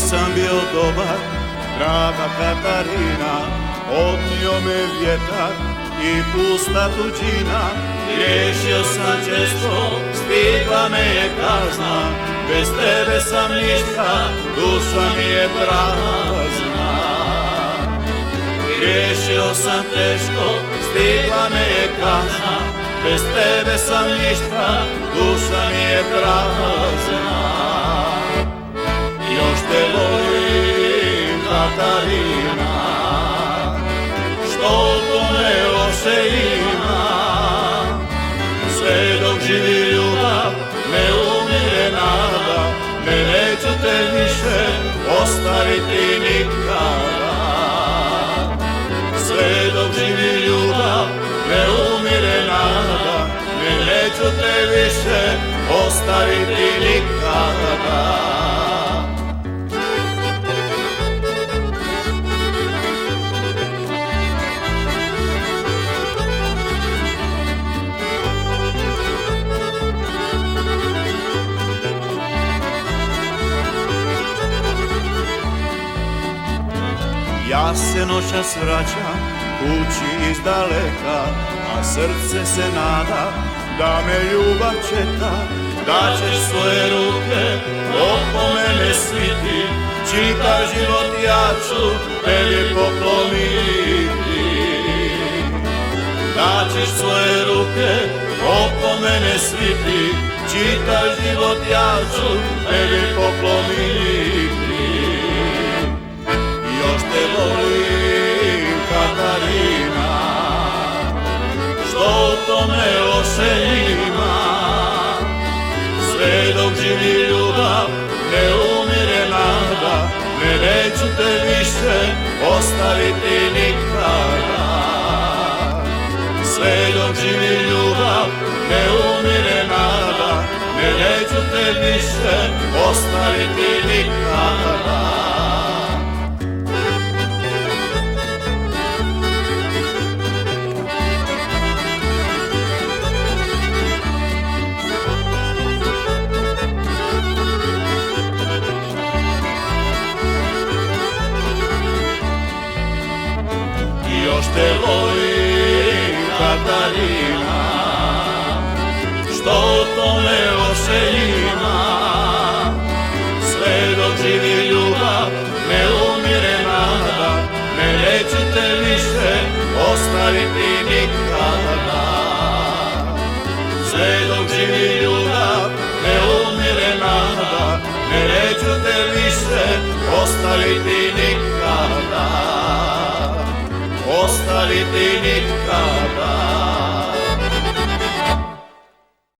Nisam bio dobar, draga Katarina, odnio me vjetar i pusta tuđina. Griješio sam često, stigla me je kazna, bez tebe sam ništa, duša mi je prazna. Griješio sam teško, stigla me je kazna, bez tebe sam ništa, duša mi je prazna. Još te volim, Katarina, što to ne loše ima. Sve dok živi ljubav, ne umire nada, neću te više ostaviti nikada. Sve dok živi ljubav, ne umire nada, neću te više ostaviti nikada. Ja se noćas vraćam kući iz daleka, a srce se nada da me ljubav čeka. Da ćeš svoje ruke oko mene sviti, čitav život ja ću tebi pokloniti. Da ćeš svoje ruke oko mene sviti, čitav život ja ću tebi pokloniti. Još te volim, Katarina, što u tome loše ima. Sve dok živi ljubav, ne umire nada, neću te više ostaviti nikada. Sve dok živi ljubav, ne umire nada, neću te više ostaviti nikada. Još te volim, Katarina, što u tome loše ima. Sve dok živi ljubav, ne umire nada, neću te više ostaviti nikada. Sve dok živi ljubav, ne umire nada, neću te više ostaviti nikada. Ostaviti nikada.